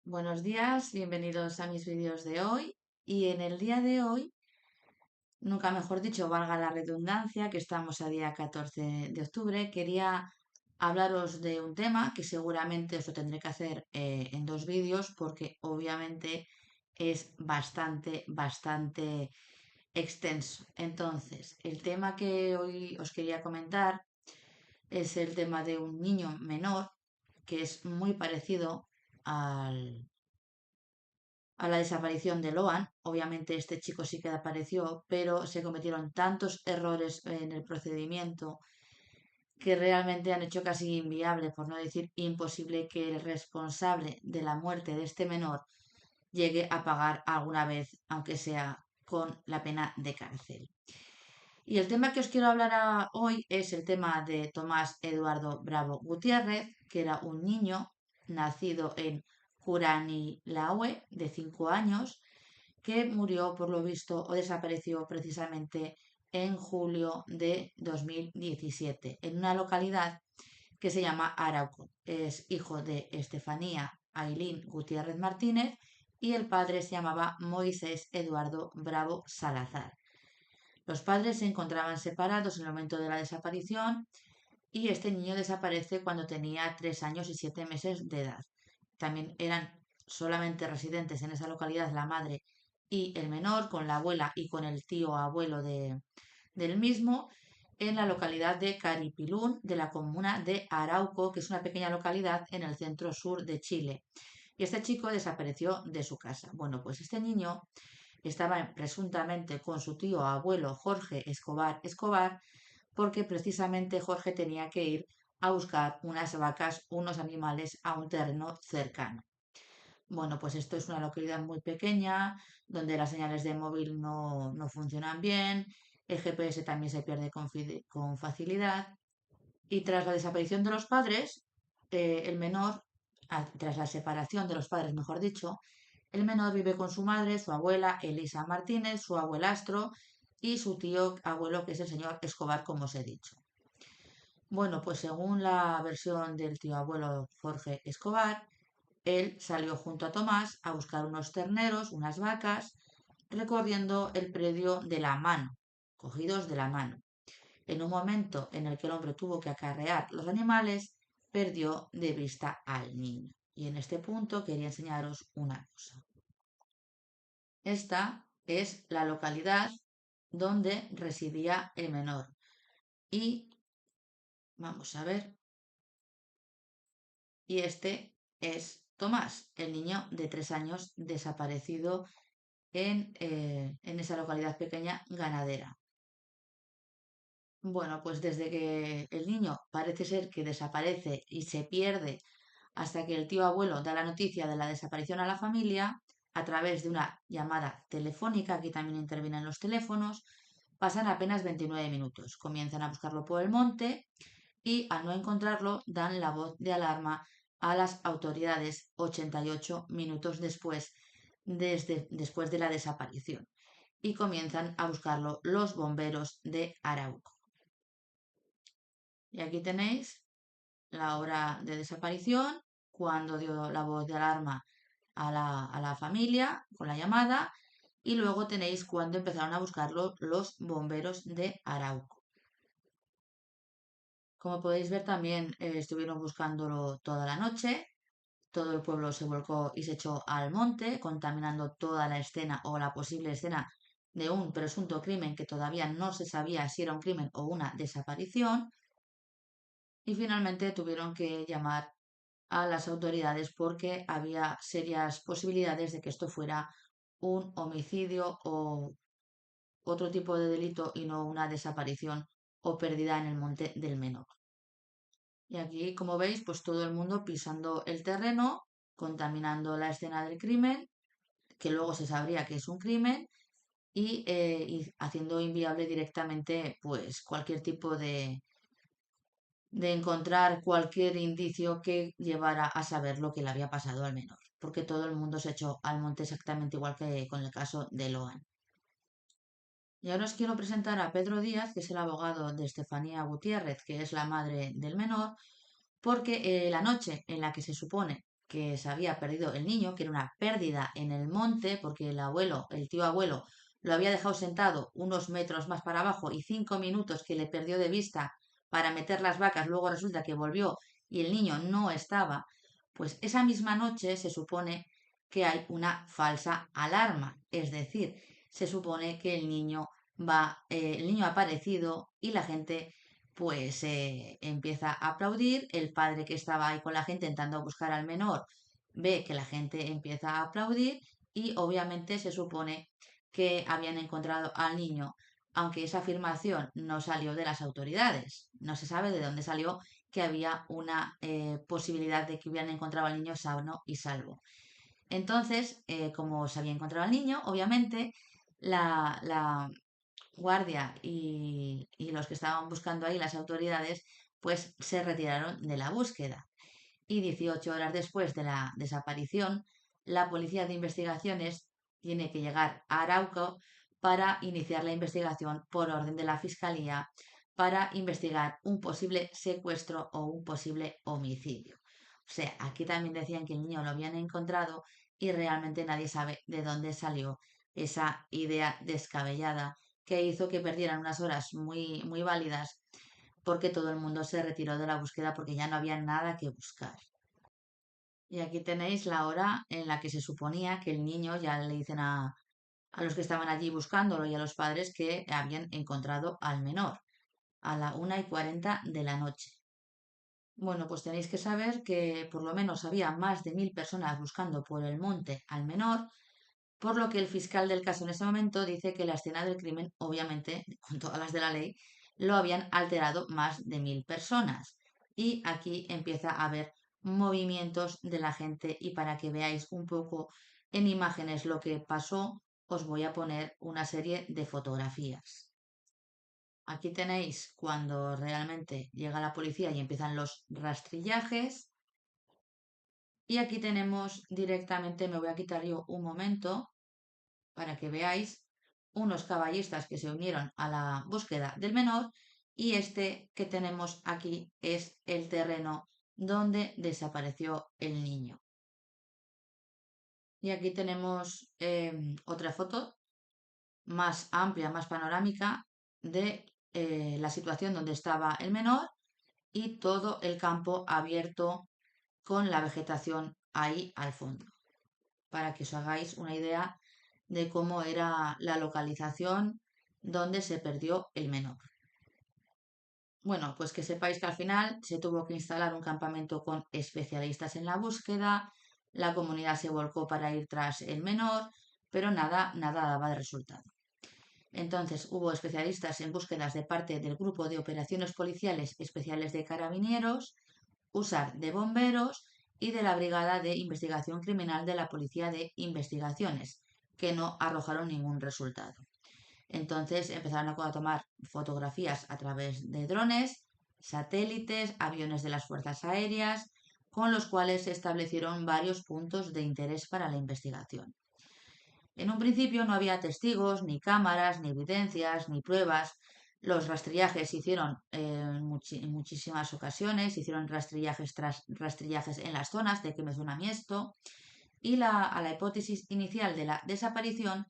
Buenos días, bienvenidos a mis vídeos de hoy. Y en el día de hoy, nunca mejor dicho, valga la redundancia, que estamos a día 14 de octubre, quería hablaros de un tema que seguramente os lo tendré que hacer en dos vídeos porque obviamente es bastante extenso. Entonces, el tema que hoy os quería comentar es el tema de un niño menor que es muy parecido al a la desaparición de Loan. Obviamente este chico sí que apareció, pero se cometieron tantos errores en el procedimiento que realmente han hecho casi inviable, por no decir imposible, que el responsable de la muerte de este menor llegue a pagar alguna vez, aunque sea con la pena de cárcel. Y el tema que os quiero hablar hoy es el tema de Tomás Eduardo Bravo Gutiérrez, que era un niño nacido en Curanilaue de 5 años, que murió por lo visto o desapareció precisamente en julio de 2017 en una localidad que se llama Arauco. Es hijo de Estefanía Ailín Gutiérrez Martínez y el padre se llamaba Moisés Eduardo Bravo Salazar. Los padres se encontraban separados en el momento de la desaparición y este niño desaparece cuando tenía 3 años y 7 meses de edad. También eran solamente residentes en esa localidad la madre y el menor, con la abuela y con el tío abuelo del mismo, en la localidad de Caripilún, de la comuna de Arauco, que es una pequeña localidad en el centro sur de Chile. Y este chico desapareció de su casa. Bueno, pues este niño estaba presuntamente con su tío abuelo Jorge Escobar, porque precisamente Jorge tenía que ir a buscar unas vacas, unos animales a un terreno cercano. Bueno, pues esto es una localidad muy pequeña, donde las señales de móvil no funcionan bien, el GPS también se pierde con facilidad. Y tras la desaparición de los padres, el menor, tras la separación de los padres, mejor dicho, el menor vive con su madre, su abuela Elisa Martínez, su abuelastro y su tío abuelo, que es el señor Escobar, como os he dicho. Bueno, pues según la versión del tío abuelo Jorge Escobar, él salió junto a Tomás a buscar unos terneros, unas vacas, recorriendo el predio de la mano, cogidos de la mano. En un momento en el que el hombre tuvo que acarrear los animales, perdió de vista al niño. Y en este punto quería enseñaros una cosa. Esta es la localidad donde residía el menor. Y vamos a ver. Y este es Tomás, el niño de 3 años desaparecido en esa localidad pequeña ganadera. Bueno, pues desde que el niño parece ser que desaparece y se pierde hasta que el tío abuelo da la noticia de la desaparición a la familia, a través de una llamada telefónica, aquí también intervienen los teléfonos, pasan apenas 29 minutos. Comienzan a buscarlo por el monte y al no encontrarlo dan la voz de alarma a las autoridades 88 minutos después de la desaparición y comienzan a buscarlo los bomberos de Arauco. Y aquí tenéis la hora de desaparición, cuando dio la voz de alarma a la familia con la llamada, y luego tenéis cuando empezaron a buscarlo los bomberos de Arauco. Como podéis ver también estuvieron buscándolo toda la noche, todo el pueblo se volcó y se echó al monte, contaminando toda la escena o la posible escena de un presunto crimen que todavía no se sabía si era un crimen o una desaparición, y finalmente tuvieron que llamar a las autoridades porque había serias posibilidades de que esto fuera un homicidio o otro tipo de delito y no una desaparición o pérdida en el monte del menor. Y aquí, como veis, pues todo el mundo pisando el terreno, contaminando la escena del crimen, que luego se sabría que es un crimen, y haciendo inviable directamente pues cualquier tipo de encontrar cualquier indicio que llevara a saber lo que le había pasado al menor, porque todo el mundo se echó al monte exactamente igual que con el caso de Loan. Y ahora os quiero presentar a Pedro Díaz, que es el abogado de Estefanía Gutiérrez, que es la madre del menor, porque la noche en la que se supone que se había perdido el niño, que era una pérdida en el monte, porque el tío abuelo, lo había dejado sentado unos metros más para abajo y 5 minutos que le perdió de vista para meter las vacas, luego resulta que volvió y el niño no estaba, pues esa misma noche se supone que hay una falsa alarma, es decir, se supone que el niño ha aparecido y la gente pues empieza a aplaudir, el padre que estaba ahí con la gente intentando buscar al menor ve que la gente empieza a aplaudir y obviamente se supone que habían encontrado al niño, aunque esa afirmación no salió de las autoridades, no se sabe de dónde salió que había una posibilidad de que hubieran encontrado al niño sano y salvo. Entonces, como se había encontrado al niño, obviamente la guardia y los que estaban buscando ahí, las autoridades, pues se retiraron de la búsqueda. Y 18 horas después de la desaparición, la Policía de Investigaciones tiene que llegar a Arauco para iniciar la investigación por orden de la Fiscalía para investigar un posible secuestro o un posible homicidio. O sea, aquí también decían que el niño lo habían encontrado y realmente nadie sabe de dónde salió esa idea descabellada que hizo que perdieran unas horas muy, muy válidas porque todo el mundo se retiró de la búsqueda porque ya no había nada que buscar. Y aquí tenéis la hora en la que se suponía que el niño, ya le dicen a los que estaban allí buscándolo y a los padres que habían encontrado al menor, a la 1:40 de la noche. Bueno, pues tenéis que saber que por lo menos había más de 1.000 personas buscando por el monte al menor, por lo que el fiscal del caso en ese momento dice que la escena del crimen, obviamente, con todas las de la ley, lo habían alterado más de 1.000 personas. Y aquí empieza a haber movimientos de la gente y para que veáis un poco en imágenes lo que pasó, os voy a poner una serie de fotografías. Aquí tenéis cuando realmente llega la policía y empiezan los rastrillajes. Y aquí tenemos directamente, me voy a quitar yo un momento para que veáis unos caballistas que se unieron a la búsqueda del menor y este que tenemos aquí es el terreno donde desapareció el niño. Y aquí tenemos otra foto más amplia, más panorámica de la situación donde estaba el menor y todo el campo abierto con la vegetación ahí al fondo, para que os hagáis una idea de cómo era la localización donde se perdió el menor. Bueno, pues que sepáis que al final se tuvo que instalar un campamento con especialistas en la búsqueda, la comunidad se volcó para ir tras el menor, pero nada daba de resultado. Entonces hubo especialistas en búsquedas de parte del Grupo de Operaciones Policiales Especiales de Carabineros, USAR de Bomberos y de la Brigada de Investigación Criminal de la Policía de Investigaciones, que no arrojaron ningún resultado. Entonces empezaron a tomar fotografías a través de drones, satélites, aviones de las fuerzas aéreas, con los cuales se establecieron varios puntos de interés para la investigación. En un principio no había testigos, ni cámaras, ni evidencias, ni pruebas. Los rastrillajes se hicieron en muchísimas ocasiones, se hicieron rastrillajes tras rastrillajes en las zonas de que me suena a mí esto. Y a la hipótesis inicial de la desaparición,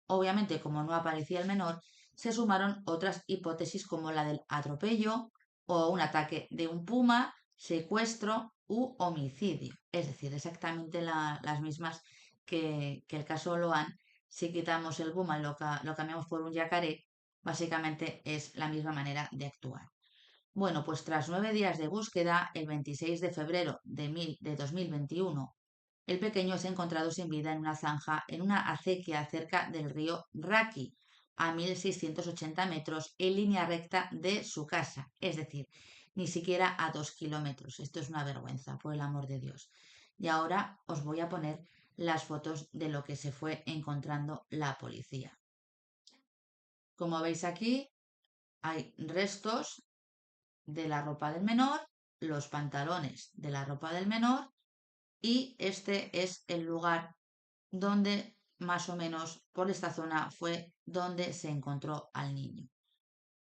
obviamente como no aparecía el menor, se sumaron otras hipótesis como la del atropello o un ataque de un puma, secuestro u homicidio. Es decir, exactamente las mismas que el caso Loan. Si quitamos el puma y lo cambiamos por un yacaré, básicamente es la misma manera de actuar. Bueno, pues tras 9 días de búsqueda, el 26 de febrero de 2021, el pequeño es encontrado sin vida en una zanja en una acequia cerca del río Raki, a 1.680 metros en línea recta de su casa, es decir, ni siquiera a 2 kilómetros. Esto es una vergüenza, por el amor de Dios. Y ahora os voy a poner las fotos de lo que se fue encontrando la policía. Como veis aquí, hay restos de la ropa del menor, los pantalones de la ropa del menor y este es el lugar donde más o menos por esta zona fue donde se encontró al niño.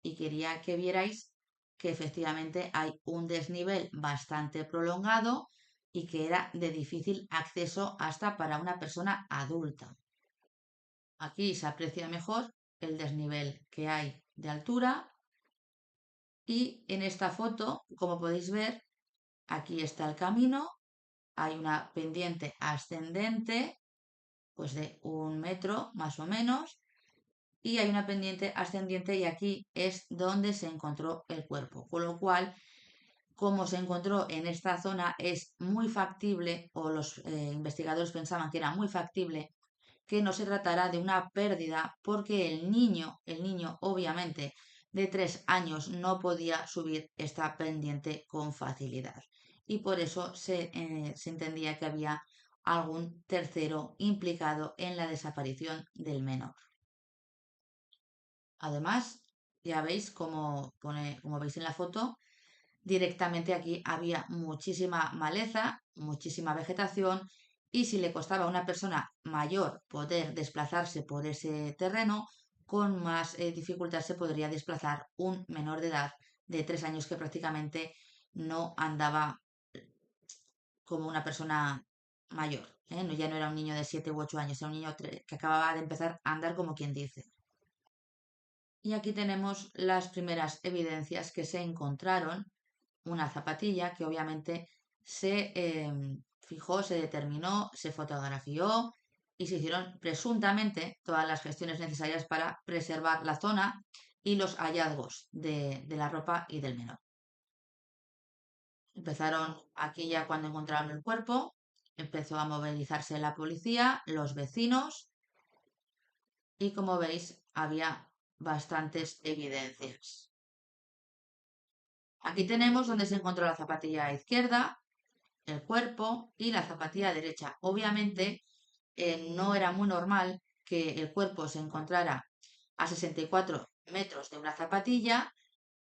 Y quería que vierais que efectivamente hay un desnivel bastante prolongado y que era de difícil acceso hasta para una persona adulta. Aquí se aprecia mejor el desnivel que hay de altura y en esta foto, como podéis ver, aquí está el camino, hay una pendiente ascendente, pues de 1 metro más o menos, y hay una pendiente ascendiente y aquí es donde se encontró el cuerpo, con lo cual, como se encontró en esta zona, es muy factible, o los investigadores pensaban que era muy factible, que no se tratara de una pérdida porque el niño obviamente de 3 años no podía subir esta pendiente con facilidad y por eso se entendía que había algún tercero implicado en la desaparición del menor. Además, ya veis como veis en la foto, directamente aquí había muchísima maleza, muchísima vegetación y si le costaba a una persona mayor poder desplazarse por ese terreno, con más dificultad se podría desplazar un menor de edad de 3 años que prácticamente no andaba como una persona mayor. Ya no era un niño de 7 u 8 años, era un niño que acababa de empezar a andar como quien dice. Y aquí tenemos las primeras evidencias que se encontraron, una zapatilla que obviamente se fijó, se determinó, se fotografió y se hicieron presuntamente todas las gestiones necesarias para preservar la zona y los hallazgos de la ropa y del menor. Empezaron aquí ya cuando encontraron el cuerpo, empezó a movilizarse la policía, los vecinos y como veis había bastantes evidencias. Aquí tenemos donde se encontró la zapatilla izquierda, el cuerpo y la zapatilla derecha. Obviamente no era muy normal que el cuerpo se encontrara a 64 metros de una zapatilla,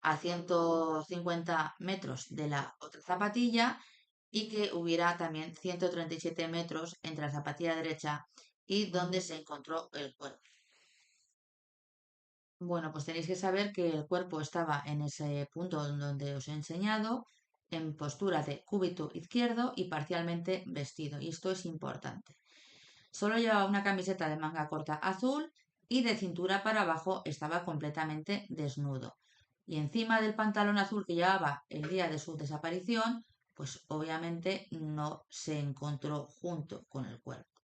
a 150 metros de la otra zapatilla y que hubiera también 137 metros entre la zapatilla derecha y donde se encontró el cuerpo. Bueno, pues tenéis que saber que el cuerpo estaba en ese punto donde os he enseñado, en postura de cúbito izquierdo y parcialmente vestido. Y esto es importante. Solo llevaba una camiseta de manga corta azul y de cintura para abajo estaba completamente desnudo. Y encima del pantalón azul que llevaba el día de su desaparición, pues obviamente no se encontró junto con el cuerpo.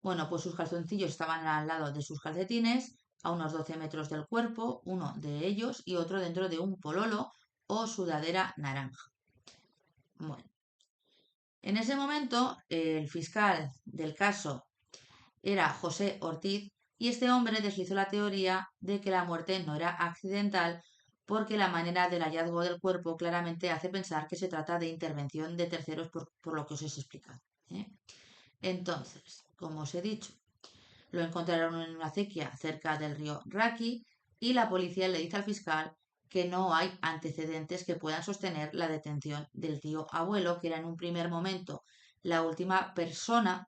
Bueno, pues sus calzoncillos estaban al lado de sus calcetines, a unos 12 metros del cuerpo, uno de ellos y otro dentro de un pololo o sudadera naranja. Bueno, en ese momento el fiscal del caso era José Ortiz y este hombre deslizó la teoría de que la muerte no era accidental porque la manera del hallazgo del cuerpo claramente hace pensar que se trata de intervención de terceros por lo que os he explicado. ¿eh? Entonces, como os he dicho, lo encontraron en una acequia cerca del río Raki y la policía le dice al fiscal que no hay antecedentes que puedan sostener la detención del tío abuelo, que era en un primer momento la última persona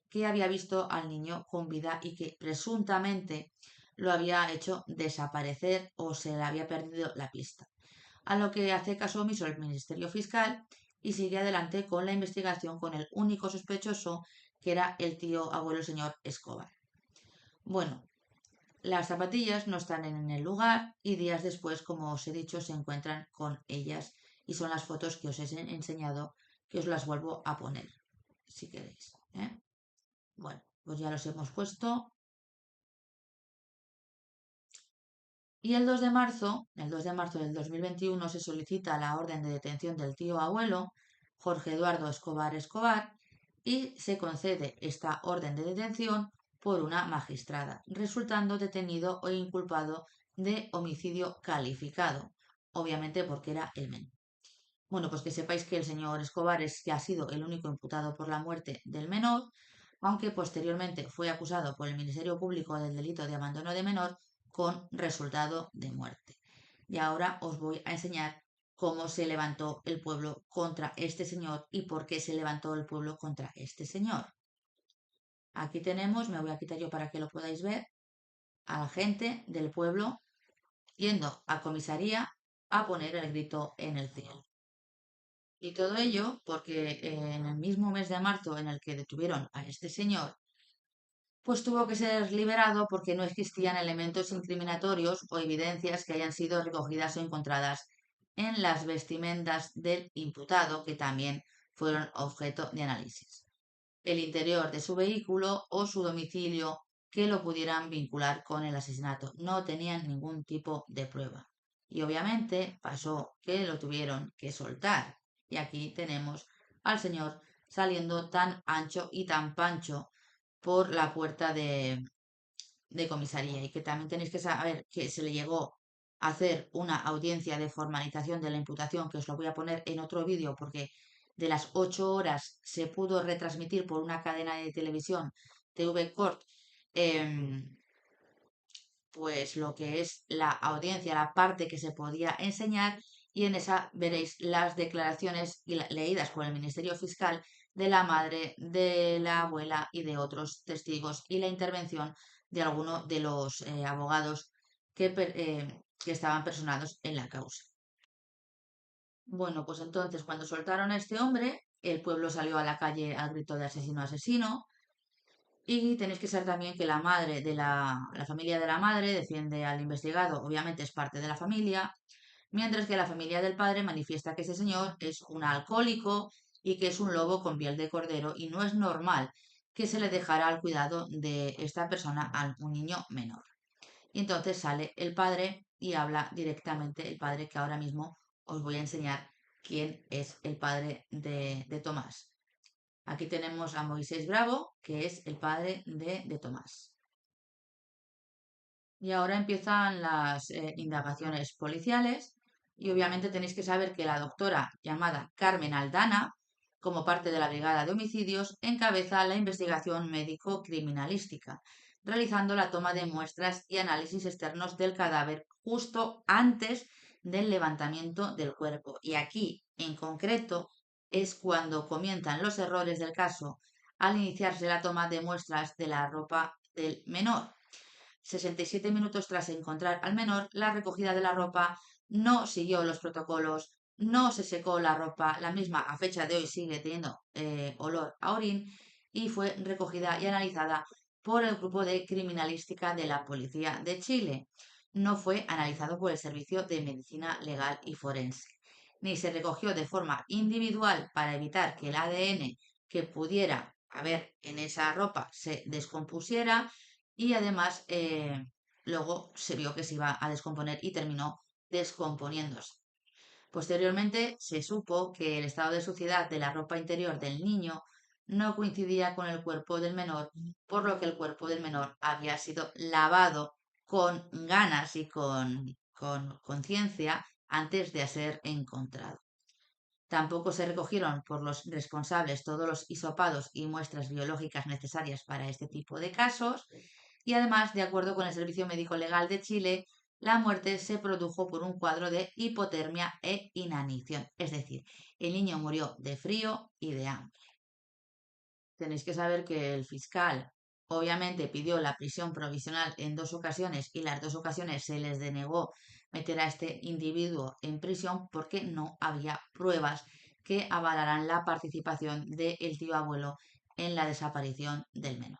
que había visto al niño con vida y que presuntamente lo había hecho desaparecer o se le había perdido la pista. A lo que hace caso omiso el Ministerio Fiscal y sigue adelante con la investigación con el único sospechoso que era el tío abuelo señor Escobar. Bueno, las zapatillas no están en el lugar y días después, como os he dicho, se encuentran con ellas y son las fotos que os he enseñado que os las vuelvo a poner, si queréis. Bueno, pues ya los hemos puesto. Y el 2 de marzo del 2021 se solicita la orden de detención del tío abuelo, Jorge Eduardo Escobar Escobar, y se concede esta orden de detención por una magistrada, resultando detenido o inculpado de homicidio calificado, obviamente porque era el menor. Bueno, pues que sepáis que el señor Escobar es que ha sido el único imputado por la muerte del menor, aunque posteriormente fue acusado por el Ministerio Público del delito de abandono de menor con resultado de muerte. Y ahora os voy a enseñar cómo se levantó el pueblo contra este señor y por qué se levantó el pueblo contra este señor. Aquí tenemos, me voy a quitar yo para que lo podáis ver, a la gente del pueblo yendo a comisaría a poner el grito en el cielo. Y todo ello porque en el mismo mes de marzo en el que detuvieron a este señor, pues tuvo que ser liberado porque no existían elementos incriminatorios o evidencias que hayan sido recogidas o encontradas en las vestimentas del imputado, que también fueron objeto de análisis. El interior de su vehículo o su domicilio que lo pudieran vincular con el asesinato. No tenían ningún tipo de prueba. Y obviamente pasó que lo tuvieron que soltar. Y aquí tenemos al señor saliendo tan ancho y tan pancho por la puerta de comisaría. Y que también tenéis que saber que se le llegó a hacer una audiencia de formalización de la imputación, que os lo voy a poner en otro vídeo porque de las 8 horas se pudo retransmitir por una cadena de televisión, TV Court, em, pues lo que es la audiencia, la parte que se podía enseñar, y en esa veréis las declaraciones leídas por el Ministerio Fiscal de la madre, de la abuela y de otros testigos, y la intervención de algunos de los abogados que estaban personados en la causa. Bueno, pues entonces cuando soltaron a este hombre, el pueblo salió a la calle al grito de asesino, asesino. Y tenéis que saber también que la madre de la familia de la madre defiende al investigado, obviamente es parte de la familia, mientras que la familia del padre manifiesta que ese señor es un alcohólico y que es un lobo con piel de cordero y no es normal que se le dejara al cuidado de esta persona a un niño menor. Y entonces sale el padre y habla directamente, el padre que ahora mismo os voy a enseñar quién es el padre de Tomás. Aquí tenemos a Moisés Bravo, que es el padre de Tomás. Y ahora empiezan las indagaciones policiales y obviamente tenéis que saber que la doctora llamada Carmen Aldana, como parte de la Brigada de Homicidios, encabeza la investigación médico-criminalística, realizando la toma de muestras y análisis externos del cadáver justo antes del levantamiento del cuerpo. Y aquí, en concreto, es cuando comienzan los errores del caso al iniciarse la toma de muestras de la ropa del menor. 67 minutos tras encontrar al menor, la recogida de la ropa no siguió los protocolos, no se secó la ropa, la misma a fecha de hoy sigue teniendo olor a orín, y fue recogida y analizada por el grupo de criminalística de la Policía de Chile. No fue analizado por el Servicio de Medicina Legal y Forense, ni se recogió de forma individual para evitar que el ADN que pudiera haber en esa ropa se descompusiera, y además luego se vio que se iba a descomponer y terminó descomponiéndose. Posteriormente se supo que el estado de suciedad de la ropa interior del niño no coincidía con el cuerpo del menor, por lo que el cuerpo del menor había sido lavado con ganas y con conciencia antes de ser encontrado. Tampoco se recogieron por los responsables todos los hisopados y muestras biológicas necesarias para este tipo de casos, y además, de acuerdo con el Servicio Médico Legal de Chile, la muerte se produjo por un cuadro de hipotermia e inanición, es decir, el niño murió de frío y de hambre. Tenéis que saber que el fiscal obviamente pidió la prisión provisional en 2 ocasiones y las 2 ocasiones se les denegó meter a este individuo en prisión porque no había pruebas que avalaran la participación del tío abuelo en la desaparición del menor.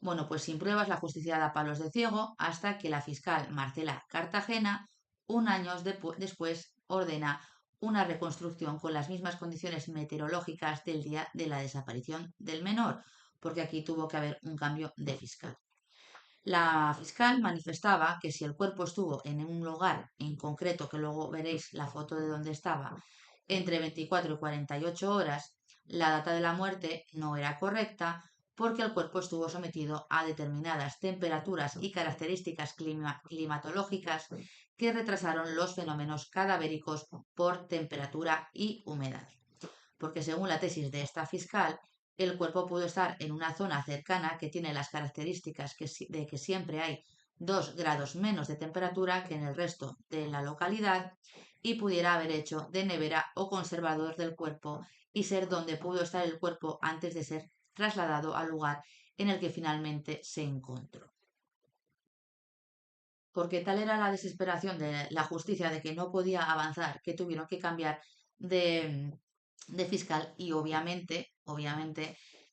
Bueno, pues sin pruebas la justicia da palos de ciego hasta que la fiscal Marcela Cartagena, un año después, ordena una reconstrucción con las mismas condiciones meteorológicas del día de la desaparición del menor, porque aquí tuvo que haber un cambio de fiscal. La fiscal manifestaba que si el cuerpo estuvo en un lugar en concreto, que luego veréis la foto de donde estaba, entre 24 y 48 horas, la data de la muerte no era correcta porque el cuerpo estuvo sometido a determinadas temperaturas y características climatológicas que retrasaron los fenómenos cadavéricos por temperatura y humedad. Porque según la tesis de esta fiscal, el cuerpo pudo estar en una zona cercana que tiene las características de que siempre hay 2 grados menos de temperatura que en el resto de la localidad, y pudiera haber hecho de nevera o conservador del cuerpo y ser donde pudo estar el cuerpo antes de ser trasladado al lugar en el que finalmente se encontró. Porque tal era la desesperación de la justicia de que no podía avanzar, que tuvieron que cambiar de de fiscal y obviamente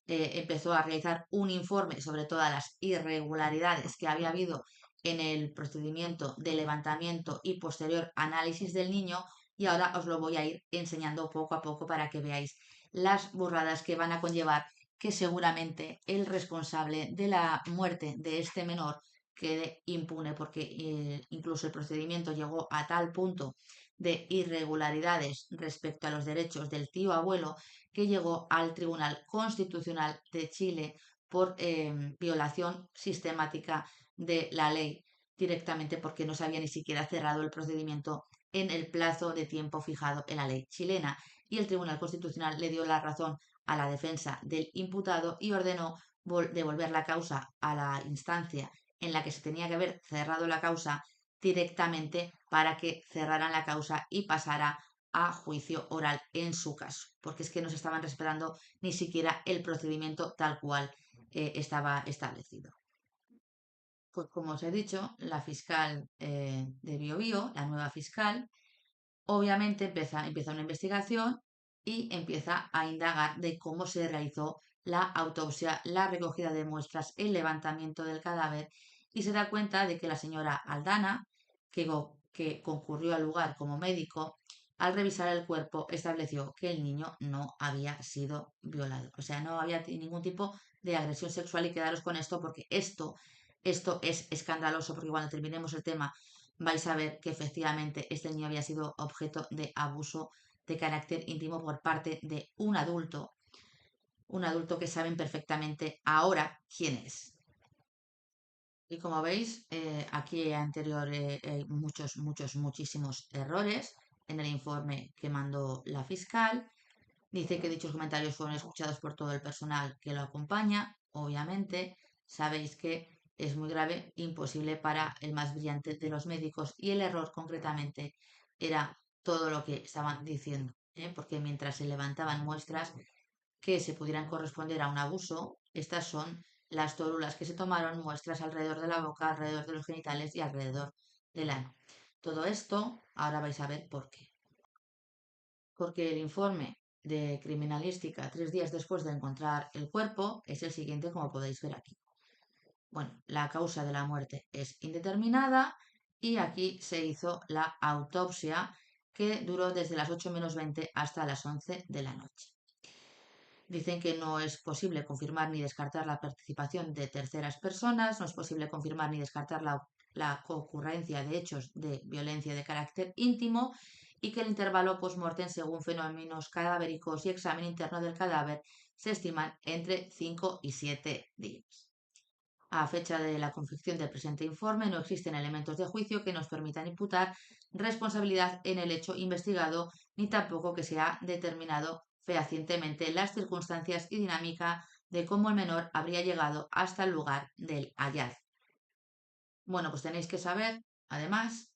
empezó a realizar un informe sobre todas las irregularidades que había habido en el procedimiento de levantamiento y posterior análisis del niño y ahora os lo voy a ir enseñando poco a poco para que veáis las burradas que van a conllevar que seguramente el responsable de la muerte de este menor quede impune porque incluso el procedimiento llegó a tal punto de irregularidades respecto a los derechos del tío abuelo que llegó al Tribunal Constitucional de Chile por violación sistemática de la ley directamente porque no se había ni siquiera cerrado el procedimiento en el plazo de tiempo fijado en la ley chilena y el Tribunal Constitucional le dio la razón a la defensa del imputado y ordenó devolver la causa a la instancia en la que se tenía que haber cerrado la causa directamente para que cerraran la causa y pasara a juicio oral en su caso, porque es que no se estaban respetando ni siquiera el procedimiento tal cual estaba establecido. Pues como os he dicho, la fiscal de Biobío, la nueva fiscal, obviamente empieza una investigación y empieza a indagar de cómo se realizó la autopsia, la recogida de muestras, el levantamiento del cadáver y se da cuenta de que la señora Aldana, que concurrió al lugar como médico, al revisar el cuerpo estableció que el niño no había sido violado. O sea, no había ningún tipo de agresión sexual y quedaros con esto porque esto es escandaloso porque cuando terminemos el tema vais a ver que efectivamente este niño había sido objeto de abuso de carácter íntimo por parte de un adulto que saben perfectamente ahora quién es. Y como veis, aquí anterior hay muchísimos errores en el informe que mandó la fiscal. Dice que dichos comentarios fueron escuchados por todo el personal que lo acompaña. Obviamente, sabéis que es muy grave, imposible para el más brillante de los médicos y el error concretamente era todo lo que estaban diciendo, porque mientras se levantaban muestras que se pudieran corresponder a un abuso, estas son las tórulas que se tomaron muestras alrededor de la boca, alrededor de los genitales y alrededor del ano. Todo esto ahora vais a ver por qué. Porque el informe de criminalística 3 días después de encontrar el cuerpo es el siguiente, como podéis ver aquí. Bueno, la causa de la muerte es indeterminada y aquí se hizo la autopsia que duró desde las 8 menos 20 hasta las 11 de la noche. Dicen que no es posible confirmar ni descartar la participación de terceras personas, no es posible confirmar ni descartar la ocurrencia de hechos de violencia de carácter íntimo y que el intervalo post-mortem, según fenómenos cadavéricos y examen interno del cadáver, se estiman entre 5 y 7 días. A fecha de la confección del presente informe, no existen elementos de juicio que nos permitan imputar responsabilidad en el hecho investigado, ni tampoco que se ha determinado fehacientemente las circunstancias y dinámica de cómo el menor habría llegado hasta el lugar del hallazgo. Bueno, pues tenéis que saber, además,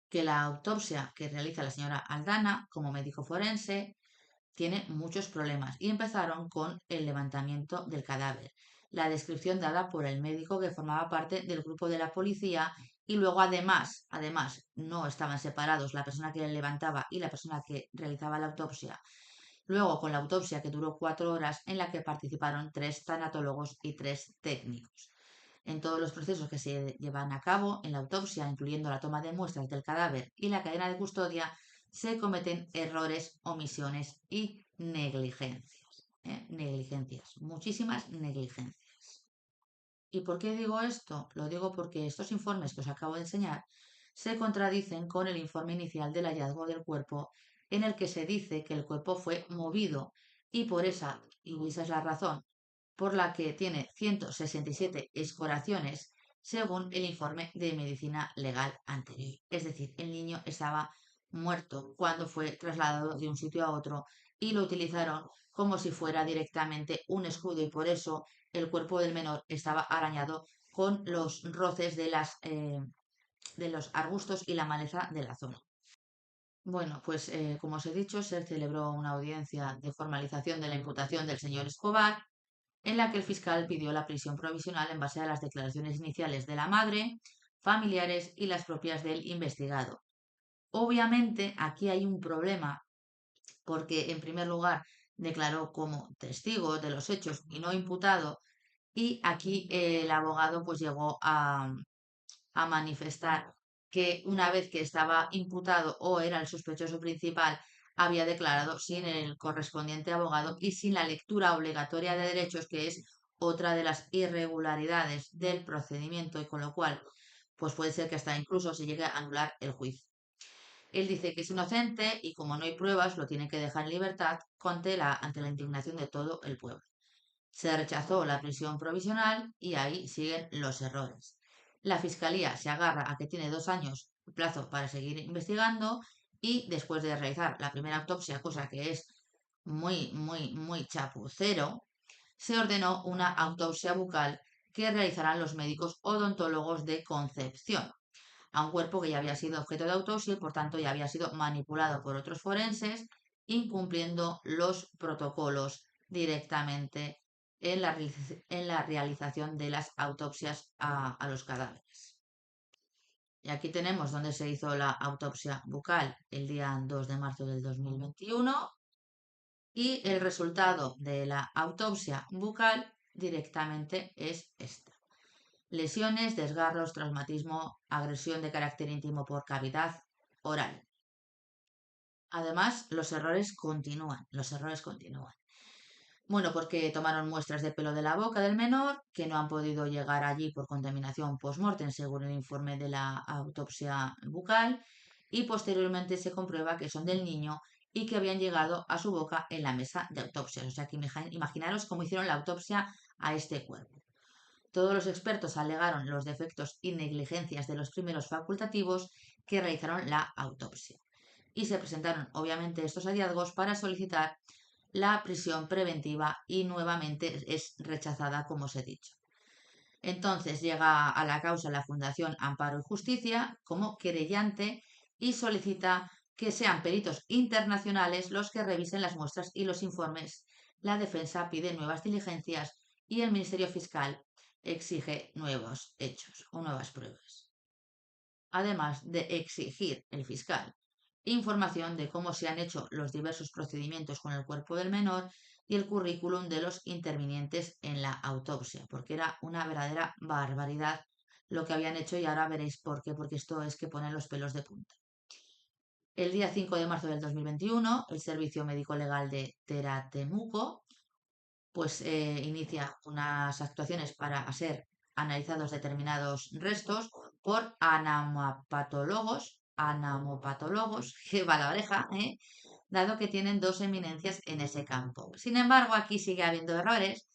que la autopsia que realiza la señora Aldana como médico forense tiene muchos problemas y empezaron con el levantamiento del cadáver, la descripción dada por el médico que formaba parte del grupo de la policía y luego además no estaban separados la persona que le levantaba y la persona que realizaba la autopsia. Luego con la autopsia que duró 4 horas en la que participaron 3 tanatólogos y 3 técnicos. En todos los procesos que se llevan a cabo en la autopsia, incluyendo la toma de muestras del cadáver y la cadena de custodia, se cometen errores, omisiones y negligencias. Negligencias, muchísimas negligencias. ¿Y por qué digo esto? Lo digo porque estos informes que os acabo de enseñar se contradicen con el informe inicial del hallazgo del cuerpo en el que se dice que el cuerpo fue movido y esa es la razón por la que tiene 167 escoraciones según el informe de medicina legal anterior. Es decir, el niño estaba muerto cuando fue trasladado de un sitio a otro y lo utilizaron como si fuera directamente un escudo y por eso el cuerpo del menor estaba arañado con los roces de los arbustos y la maleza de la zona. Bueno, pues como os he dicho, se celebró una audiencia de formalización de la imputación del señor Escobar, en la que el fiscal pidió la prisión provisional en base a las declaraciones iniciales de la madre, familiares y las propias del investigado. Obviamente, aquí hay un problema porque en primer lugar declaró como testigo de los hechos y no imputado, y aquí el abogado pues llegó a manifestar que una vez que estaba imputado o era el sospechoso principal, había declarado sin el correspondiente abogado y sin la lectura obligatoria de derechos, que es otra de las irregularidades del procedimiento y con lo cual pues puede ser que hasta incluso se llegue a anular el juicio. Él dice que es inocente y como no hay pruebas lo tiene que dejar en libertad ante la indignación de todo el pueblo. Se rechazó la prisión provisional y ahí siguen los errores. La fiscalía se agarra a que tiene 2 años plazo para seguir investigando y después de realizar la primera autopsia, cosa que es muy chapucero, se ordenó una autopsia bucal que realizarán los médicos odontólogos de Concepción a un cuerpo que ya había sido objeto de autopsia y por tanto ya había sido manipulado por otros forenses, incumpliendo los protocolos directamente en la realización de las autopsias a los cadáveres. Y aquí tenemos donde se hizo la autopsia bucal el día 2 de marzo del 2021 y el resultado de la autopsia bucal directamente es esta. Lesiones, desgarros, traumatismo, agresión de carácter íntimo por cavidad oral. Además, los errores continúan. Bueno, porque tomaron muestras de pelo de la boca del menor que no han podido llegar allí por contaminación post-mortem, según el informe de la autopsia bucal, y posteriormente se comprueba que son del niño y que habían llegado a su boca en la mesa de autopsias. O sea que imaginaros cómo hicieron la autopsia a este cuerpo. Todos los expertos alegaron los defectos y negligencias de los primeros facultativos que realizaron la autopsia. Y se presentaron, obviamente, estos hallazgos para solicitar la prisión preventiva y nuevamente es rechazada, como os he dicho. Entonces llega a la causa la Fundación Amparo y Justicia como querellante y solicita que sean peritos internacionales los que revisen las muestras y los informes. La defensa pide nuevas diligencias y el Ministerio Fiscal exige nuevos hechos o nuevas pruebas. Además de exigir el fiscal información de cómo se han hecho los diversos procedimientos con el cuerpo del menor y el currículum de los intervinientes en la autopsia, porque era una verdadera barbaridad lo que habían hecho y ahora veréis por qué, porque esto es que pone los pelos de punta. El día 5 de marzo del 2021, el Servicio Médico Legal de Teratemuco pues inicia unas actuaciones para ser analizados determinados restos por anamopatólogos, que va la oreja, dado que tienen dos eminencias en ese campo. Sin embargo, aquí sigue habiendo errores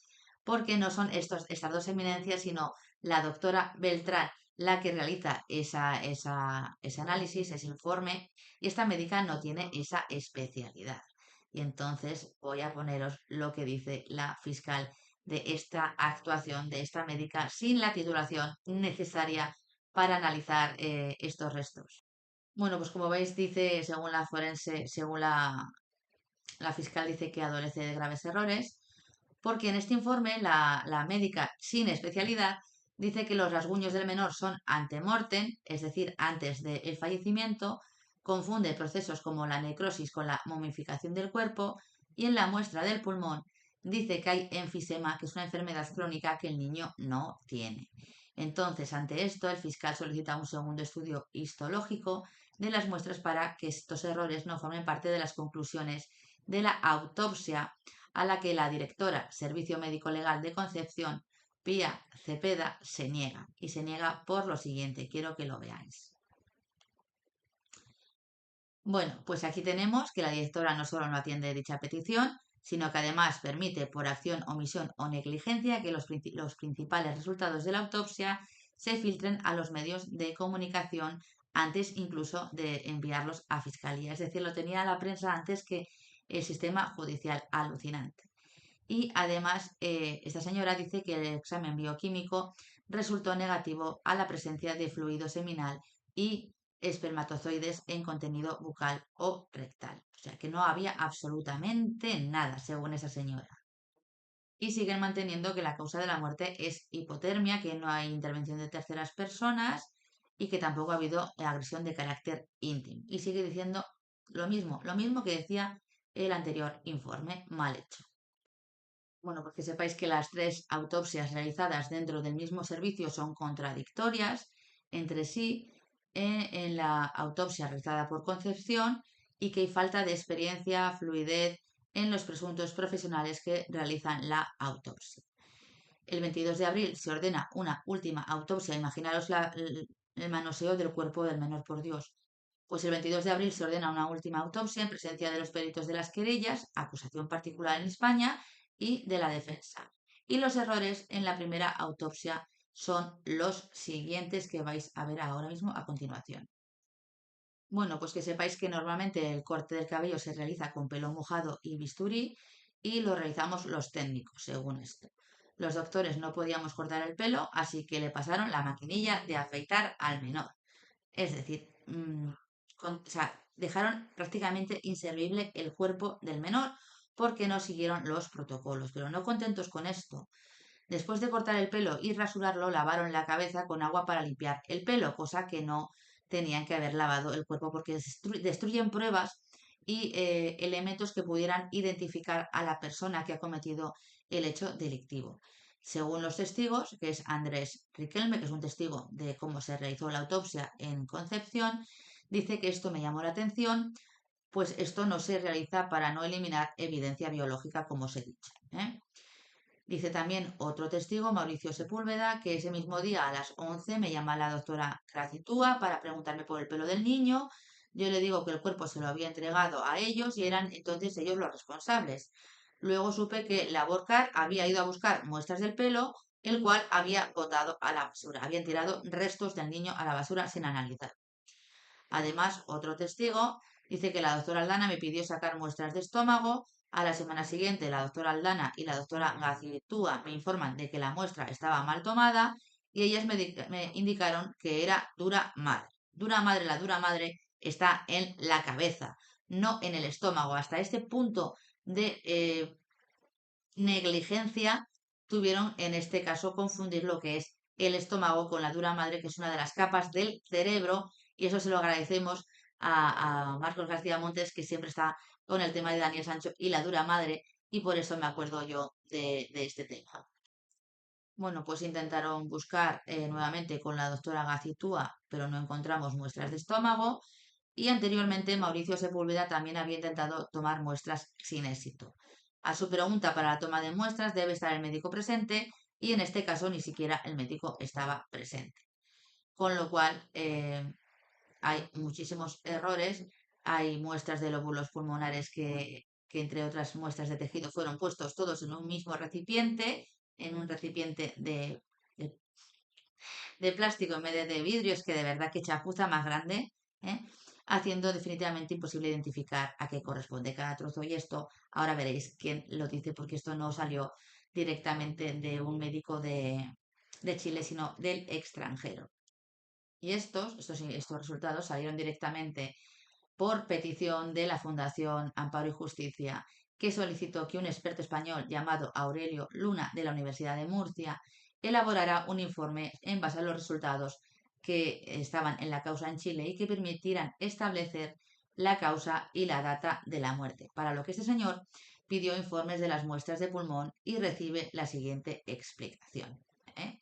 porque no son estas dos eminencias, sino la doctora Beltrán la que realiza ese análisis, ese informe, y esta médica no tiene esa especialidad. Y entonces voy a poneros lo que dice la fiscal de esta actuación de esta médica sin la titulación necesaria para analizar estos restos. Bueno, pues como veis, dice, según la forense, según la fiscal dice que adolece de graves errores, porque en este informe la médica sin especialidad dice que los rasguños del menor son antemortem, es decir, antes del fallecimiento, confunde procesos como la necrosis con la momificación del cuerpo y en la muestra del pulmón dice que hay enfisema, que es una enfermedad crónica que el niño no tiene. Entonces, ante esto, el fiscal solicita un segundo estudio histológico de las muestras para que estos errores no formen parte de las conclusiones de la autopsia a la que la directora Servicio Médico Legal de Concepción, Pía Cepeda, se niega. Y se niega por lo siguiente, quiero que lo veáis. Bueno, pues aquí tenemos que la directora no solo no atiende dicha petición, sino que además permite por acción, omisión o negligencia que los principales resultados de la autopsia se filtren a los medios de comunicación antes incluso de enviarlos a fiscalía. Es decir, lo tenía la prensa antes que el sistema judicial. Alucinante. Y además, esta señora dice que el examen bioquímico resultó negativo a la presencia de fluido seminal y espermatozoides en contenido bucal o rectal. O sea que no había absolutamente nada, según esa señora. Y siguen manteniendo que la causa de la muerte es hipotermia, que no hay intervención de terceras personas y que tampoco ha habido agresión de carácter íntimo. Y sigue diciendo lo mismo que decía el anterior informe mal hecho. Bueno, pues que sepáis que las tres autopsias realizadas dentro del mismo servicio son contradictorias entre sí en la autopsia realizada por Concepción y que hay falta de experiencia, fluidez en los presuntos profesionales que realizan la autopsia. El 22 de abril se ordena una última autopsia. Imaginaros el manoseo del cuerpo del menor, por Dios. Pues el 22 de abril se ordena una última autopsia en presencia de los peritos de las querellas, acusación particular en España y de la defensa. Y los errores en la primera autopsia son los siguientes que vais a ver ahora mismo a continuación. Bueno, pues que sepáis que normalmente el corte del cabello se realiza con pelo mojado y bisturí y lo realizamos los técnicos, según esto. Los doctores no podíamos cortar el pelo, así que le pasaron la maquinilla de afeitar al menor. Es decir, o sea, dejaron prácticamente inservible el cuerpo del menor porque no siguieron los protocolos. Pero no contentos con esto, después de cortar el pelo y rasurarlo, lavaron la cabeza con agua para limpiar el pelo, cosa que no tenían que haber lavado el cuerpo porque destruyen pruebas y elementos que pudieran identificar a la persona que ha cometido el hecho delictivo. Según los testigos, que es Andrés Riquelme, que es un testigo de cómo se realizó la autopsia en Concepción, dice que esto me llamó la atención, pues esto no se realiza para no eliminar evidencia biológica, como os he dicho, ¿eh? Dice también otro testigo, Mauricio Sepúlveda, que ese mismo día a las 11 me llama la doctora Gracitúa para preguntarme por el pelo del niño. Yo le digo que el cuerpo se lo había entregado a ellos y eran entonces ellos los responsables. Luego supe que la Borcar había ido a buscar muestras del pelo, el cual había botado a la basura. Habían tirado restos del niño a la basura sin analizar. Además, otro testigo dice que la doctora Aldana me pidió sacar muestras de estómago. A la semana siguiente, la doctora Aldana y la doctora Gacitúa me informan de que la muestra estaba mal tomada y ellas me indicaron que era dura madre. Dura madre, la dura madre está en la cabeza, no en el estómago. Hasta este punto de negligencia tuvieron en este caso confundir lo que es el estómago con la dura madre, que es una de las capas del cerebro, y eso se lo agradecemos a Marcos García Montes, que siempre está con el tema de Daniel Sancho y la dura madre, y por eso me acuerdo yo de este tema. Bueno, pues intentaron buscar nuevamente con la doctora Gacitúa, pero no encontramos muestras de estómago. Y anteriormente Mauricio Sepúlveda también había intentado tomar muestras sin éxito. A su pregunta para la toma de muestras debe estar el médico presente y en este caso ni siquiera el médico estaba presente. Con lo cual hay muchísimos errores. Hay muestras de lóbulos pulmonares que entre otras muestras de tejido fueron puestos todos en un mismo recipiente, en un recipiente de de plástico en vez de vidrio, es que de verdad que chapuza más grande, ¿eh? Haciendo definitivamente imposible identificar a qué corresponde cada trozo. Y esto ahora veréis quién lo dice, porque esto no salió directamente de un médico de Chile, sino del extranjero. Y estos resultados salieron directamente por petición de la Fundación Amparo y Justicia, que solicitó que un experto español llamado Aurelio Luna de la Universidad de Murcia elaborara un informe en base a los resultados que estaban en la causa en Chile y que permitieran establecer la causa y la data de la muerte, para lo que este señor pidió informes de las muestras de pulmón y recibe la siguiente explicación, ¿eh?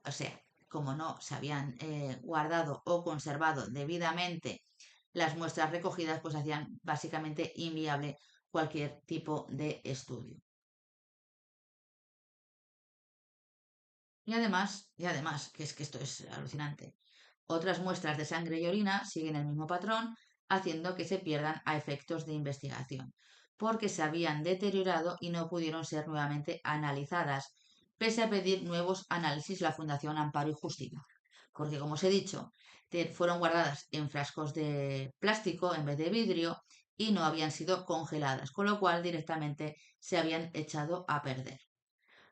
O sea, como no se habían guardado o conservado debidamente las muestras recogidas, pues hacían básicamente inviable cualquier tipo de estudio. Y además, que es que esto es alucinante, otras muestras de sangre y orina siguen el mismo patrón, haciendo que se pierdan a efectos de investigación, porque se habían deteriorado y no pudieron ser nuevamente analizadas, pese a pedir nuevos análisis la Fundación Amparo y Justicia. Porque, como os he dicho, fueron guardadas en frascos de plástico en vez de vidrio y no habían sido congeladas, con lo cual directamente se habían echado a perder.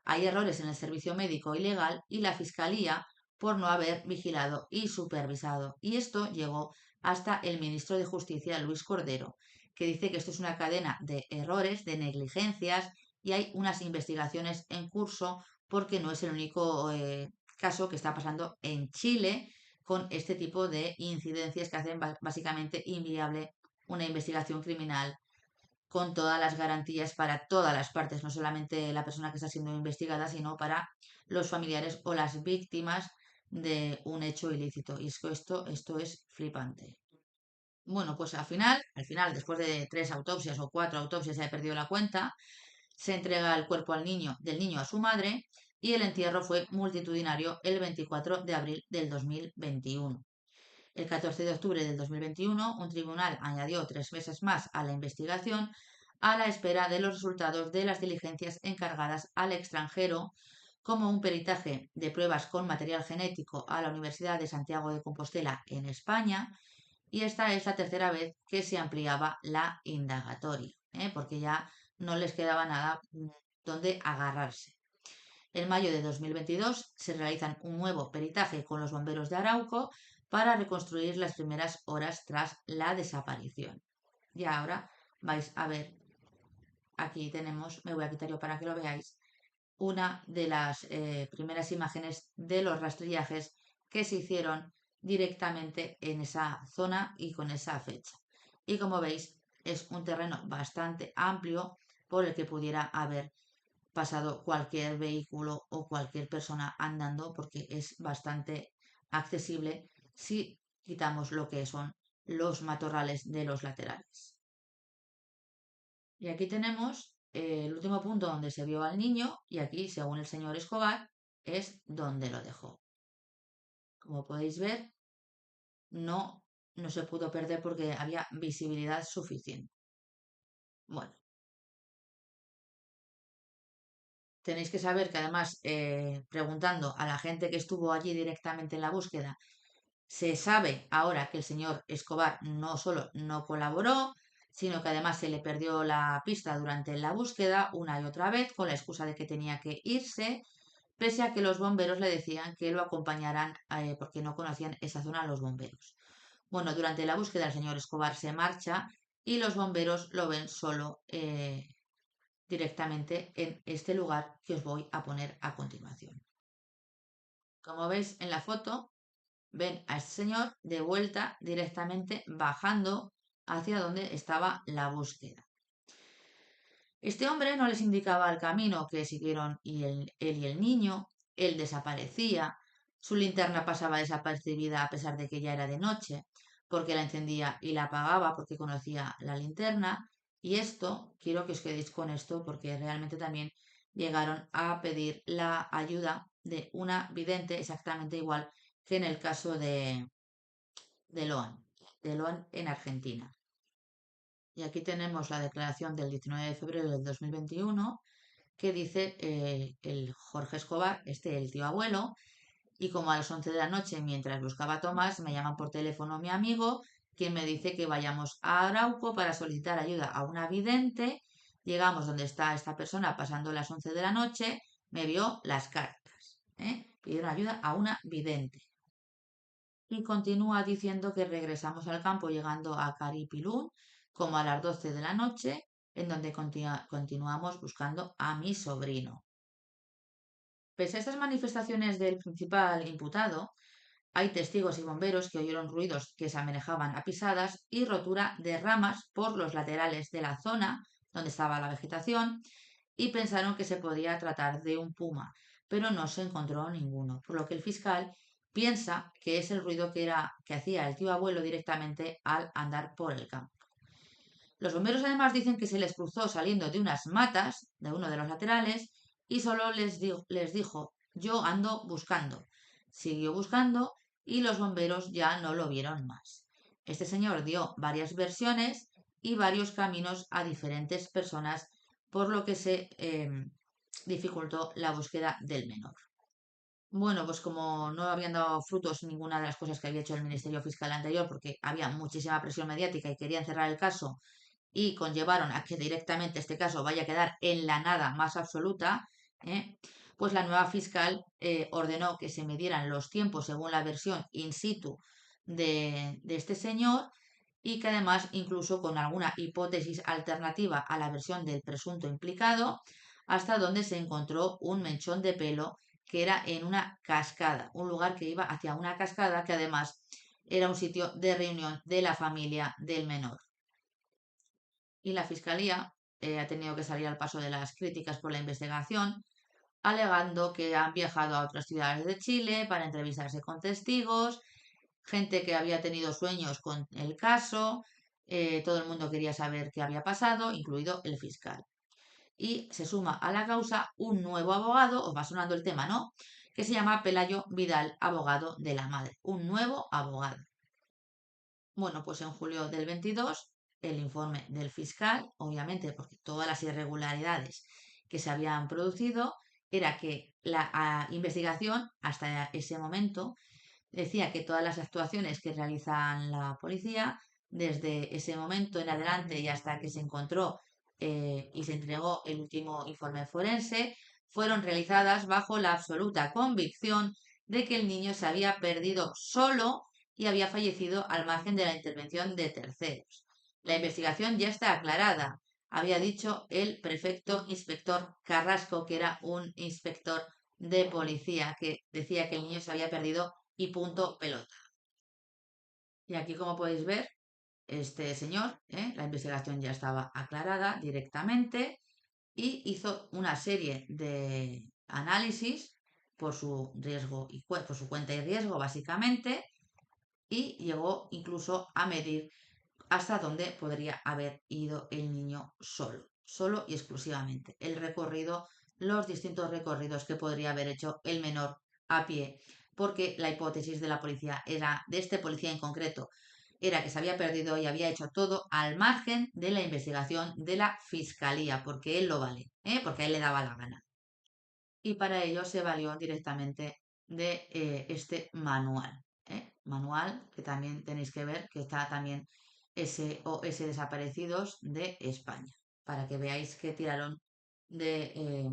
Hay errores en el servicio médico y legal y la Fiscalía por no haber vigilado y supervisado. Y esto llegó hasta el ministro de Justicia, Luis Cordero, que dice que esto es una cadena de errores, de negligencias y hay unas investigaciones en curso porque no es el único caso que está pasando en Chile con este tipo de incidencias que hacen básicamente inviable una investigación criminal con todas las garantías para todas las partes, no solamente la persona que está siendo investigada, sino para los familiares o las víctimas de un hecho ilícito. Y es que esto es flipante. Bueno, pues al final, después de 3 autopsias o 4 autopsias, ya he perdido la cuenta, se entrega el cuerpo del niño a su madre y el entierro fue multitudinario el 24 de abril del 2021. El 14 de octubre del 2021, un tribunal añadió 3 meses más a la investigación a la espera de los resultados de las diligencias encargadas al extranjero, como un peritaje de pruebas con material genético a la Universidad de Santiago de Compostela en España, y esta es la tercera vez que se ampliaba la indagatoria, porque ya no les quedaba nada donde agarrarse. En mayo de 2022 se realizan un nuevo peritaje con los bomberos de Arauco para reconstruir las primeras horas tras la desaparición. Y ahora vais a ver, aquí tenemos, me voy a quitar yo para que lo veáis, una de las primeras imágenes de los rastrillajes que se hicieron directamente en esa zona y con esa fecha. Y como veis, es un terreno bastante amplio por el que pudiera haber pasado cualquier vehículo o cualquier persona andando, porque es bastante accesible si quitamos lo que son los matorrales de los laterales. Y aquí tenemos el último punto donde se vio al niño, y aquí, según el señor Escobar, es donde lo dejó. Como podéis ver, no, no se pudo perder porque había visibilidad suficiente. Bueno, tenéis que saber que además, preguntando a la gente que estuvo allí directamente en la búsqueda, se sabe ahora que el señor Escobar no solo no colaboró, sino que además se le perdió la pista durante la búsqueda una y otra vez con la excusa de que tenía que irse, pese a que los bomberos le decían que lo acompañaran, porque no conocían esa zona los bomberos. Bueno, durante la búsqueda el señor Escobar se marcha y los bomberos lo ven solo, directamente en este lugar que os voy a poner a continuación. Como veis en la foto, ven a este señor de vuelta directamente bajando hacia donde estaba la búsqueda. Este hombre no les indicaba el camino que siguieron él y el niño, él desaparecía, su linterna pasaba desapercibida a pesar de que ya era de noche, porque la encendía y la apagaba porque conocía la linterna, y esto, quiero que os quedéis con esto porque realmente también llegaron a pedir la ayuda de una vidente exactamente igual que en el caso de Loan, de Loan en Argentina. Y aquí tenemos la declaración del 19 de febrero del 2021 que dice, el Jorge Escobar, el tío abuelo, y como a las 11 de la noche, mientras buscaba a Tomás, me llama por teléfono mi amigo, quien me dice que vayamos a Arauco para solicitar ayuda a una vidente. Llegamos donde está esta persona pasando las 11 de la noche, me vio las cartas. Pidieron ayuda a una vidente. Y continúa diciendo que regresamos al campo llegando a Caripilún como a las 12 de la noche, en donde continuamos buscando a mi sobrino. Pese a estas manifestaciones del principal imputado, hay testigos y bomberos que oyeron ruidos que se asemejaban a pisadas y rotura de ramas por los laterales de la zona donde estaba la vegetación, y pensaron que se podía tratar de un puma, pero no se encontró ninguno, por lo que el fiscal piensa que es el ruido que hacía el tío abuelo directamente al andar por el campo. Los bomberos además dicen que se les cruzó saliendo de unas matas de uno de los laterales y solo les dijo, yo ando buscando. Siguió buscando y los bomberos ya no lo vieron más. Este señor dio varias versiones y varios caminos a diferentes personas, por lo que se dificultó la búsqueda del menor. Bueno, pues como no habían dado frutos ninguna de las cosas que había hecho el Ministerio Fiscal anterior, porque había muchísima presión mediática y querían cerrar el caso, y conllevaron a que directamente este caso vaya a quedar en la nada más absoluta, pues la nueva fiscal ordenó que se midieran los tiempos según la versión in situ de este señor, y que además, incluso con alguna hipótesis alternativa a la versión del presunto implicado, hasta donde se encontró un mechón de pelo que era en una cascada, un lugar que iba hacia una cascada que además era un sitio de reunión de la familia del menor. y la Fiscalía ha tenido que salir al paso de las críticas por la investigación, alegando que han viajado a otras ciudades de Chile para entrevistarse con testigos, gente que había tenido sueños con el caso, todo el mundo quería saber qué había pasado, incluido el fiscal. Y se suma a la causa un nuevo abogado, os va sonando el tema, ¿no? Que se llama Pelayo Vidal, abogado de la madre. Un nuevo abogado. Bueno, pues en julio del 22, el informe del fiscal, obviamente, porque todas las irregularidades que se habían producido, era que la investigación hasta ese momento decía que todas las actuaciones que realizan la policía, desde ese momento en adelante y hasta que se encontró y se entregó el último informe forense, fueron realizadas bajo la absoluta convicción de que el niño se había perdido solo y había fallecido al margen de la intervención de terceros. La investigación ya está aclarada, había dicho el prefecto inspector Carrasco, que era un inspector de policía, que decía que el niño se había perdido y punto pelota. Y aquí, como podéis ver, este señor, la investigación ya estaba aclarada directamente y hizo una serie de análisis por su riesgo y por su cuenta y riesgo, básicamente, y llegó incluso a medir hasta dónde podría haber ido el niño solo, solo y exclusivamente. El recorrido, los distintos recorridos que podría haber hecho el menor a pie, porque la hipótesis de la policía era, de este policía en concreto, era que se había perdido y había hecho todo al margen de la investigación de la fiscalía, porque él lo vale, porque a él le daba la gana. Y para ello se valió directamente de este manual. Manual que también tenéis que ver, que está también SOS Desaparecidos de España, para que veáis que tiraron de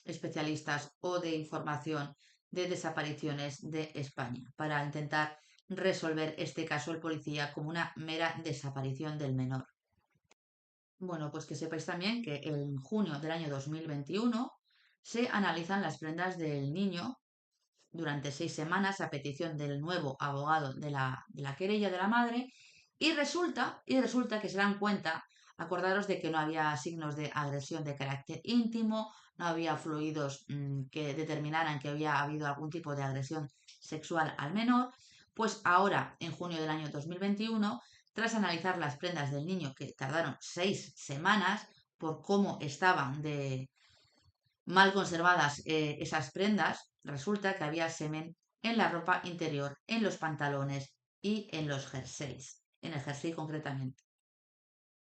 especialistas o de información de desapariciones de España, para intentar resolver este caso el policía como una mera desaparición del menor. Bueno, pues que sepáis también que en junio del año 2021 se analizan las prendas del niño durante 6 semanas a petición del nuevo abogado de la querella de la madre y resulta que se dan cuenta, acordaros de que no había signos de agresión de carácter íntimo, no había fluidos que determinaran que había habido algún tipo de agresión sexual al menor, pues ahora, en junio del año 2021, tras analizar las prendas del niño que tardaron 6 semanas por cómo estaban de mal conservadas esas prendas, resulta que había semen en la ropa interior, en los pantalones y en los jerseys, en el jersey concretamente.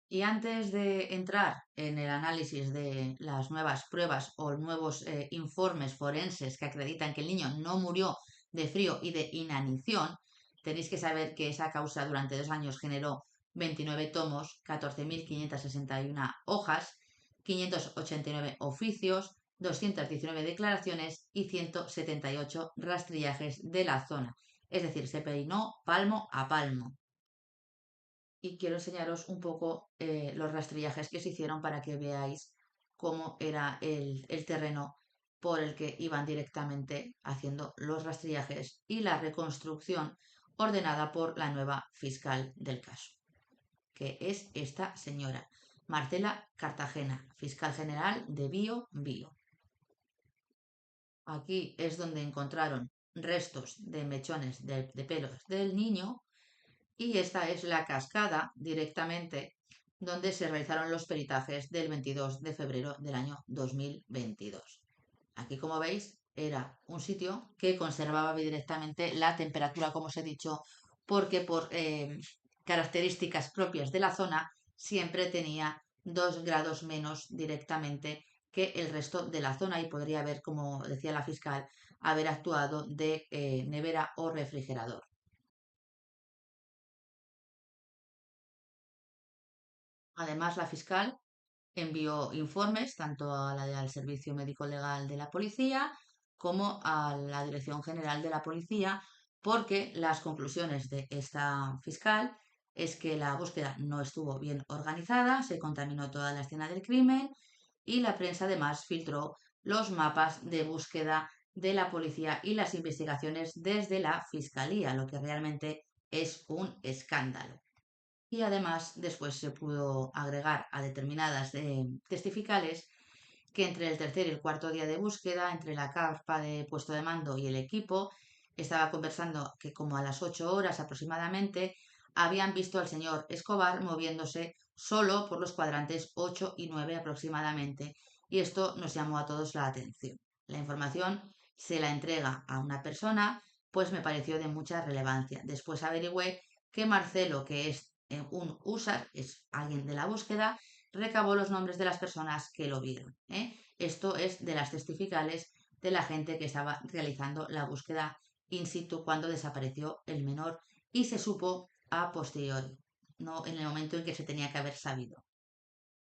Y antes de entrar en el análisis de las nuevas pruebas o nuevos informes forenses que acreditan que el niño no murió de frío y de inanición, tenéis que saber que esa causa durante 2 años generó 29 tomos, 14.561 hojas, 589 oficios, 219 declaraciones y 178 rastrillajes de la zona. Es decir, se peinó palmo a palmo. Y quiero enseñaros un poco los rastrillajes que se hicieron para que veáis cómo era el terreno por el que iban directamente haciendo los rastrillajes y la reconstrucción ordenada por la nueva fiscal del caso, que es esta señora, Marcela Cartagena, fiscal general de Bio. Aquí es donde encontraron restos de mechones de pelos del niño y esta es la cascada directamente donde se realizaron los peritajes del 22 de febrero del año 2022. Aquí, como veis, era un sitio que conservaba directamente la temperatura, como os he dicho, porque por características propias de la zona siempre tenía 2 grados menos directamente que el resto de la zona y podría haber, como decía la fiscal, haber actuado de nevera o refrigerador. Además, la fiscal envió informes tanto al Servicio Médico Legal de la Policía como a la Dirección General de la Policía, porque las conclusiones de esta fiscal es que la búsqueda no estuvo bien organizada, se contaminó toda la escena del crimen y la prensa además filtró los mapas de búsqueda de la policía y las investigaciones desde la fiscalía, lo que realmente es un escándalo. Y además después se pudo agregar a determinadas testificales que entre el tercer y el cuarto día de búsqueda, entre la carpa de puesto de mando y el equipo, estaba conversando que como a las 8 horas aproximadamente habían visto al señor Escobar moviéndose solo por los cuadrantes 8 y 9 aproximadamente. Y esto nos llamó a todos la atención. La información se la entrega a una persona, pues me pareció de mucha relevancia. Después averigüé que Marcelo, que es un USAR, es alguien de la búsqueda, recabó los nombres de las personas que lo vieron. Esto es de las testificales de la gente que estaba realizando la búsqueda in situ cuando desapareció el menor y se supo a posteriori, no en el momento en que se tenía que haber sabido.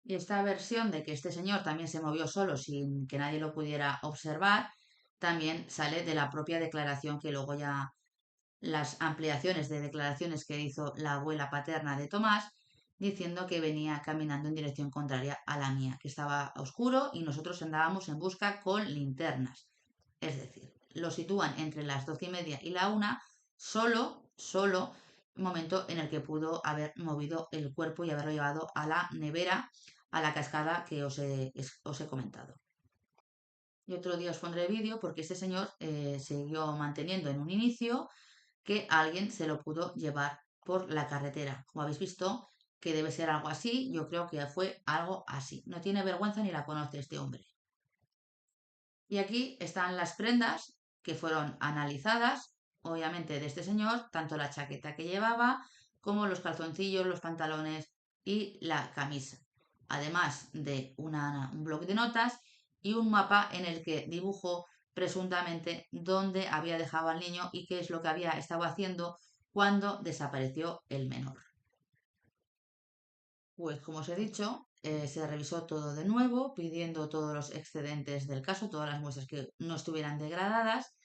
Y esta versión de que este señor también se movió solo sin que nadie lo pudiera observar, también sale de la propia declaración que luego ya las ampliaciones de declaraciones que hizo la abuela paterna de Tomás, diciendo que venía caminando en dirección contraria a la mía, que estaba a oscuro y nosotros andábamos en busca con linternas. Es decir, lo sitúan entre las 12:30 y la 1, solo, momento en el que pudo haber movido el cuerpo y haberlo llevado a la nevera, a la cascada que os he comentado. Y otro día os pondré vídeo porque este señor siguió manteniendo en un inicio que alguien se lo pudo llevar por la carretera. Como habéis visto, que debe ser algo así, yo creo que fue algo así. No tiene vergüenza ni la conoce este hombre. Y aquí están las prendas que fueron analizadas, obviamente, de este señor, tanto la chaqueta que llevaba como los calzoncillos, los pantalones y la camisa. Además de un bloc de notas y un mapa en el que dibujó presuntamente dónde había dejado al niño y qué es lo que había estado haciendo cuando desapareció el menor. Pues como os he dicho, se revisó todo de nuevo, pidiendo todos los excedentes del caso, todas las muestras que no estuvieran degradadas,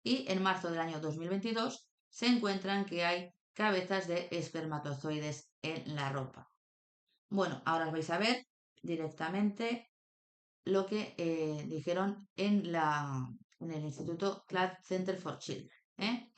y en marzo del año 2022 se encuentran que hay cabezas de espermatozoides en la ropa. Bueno, ahora os vais a ver directamente lo que dijeron en el Instituto Clad Center for Children.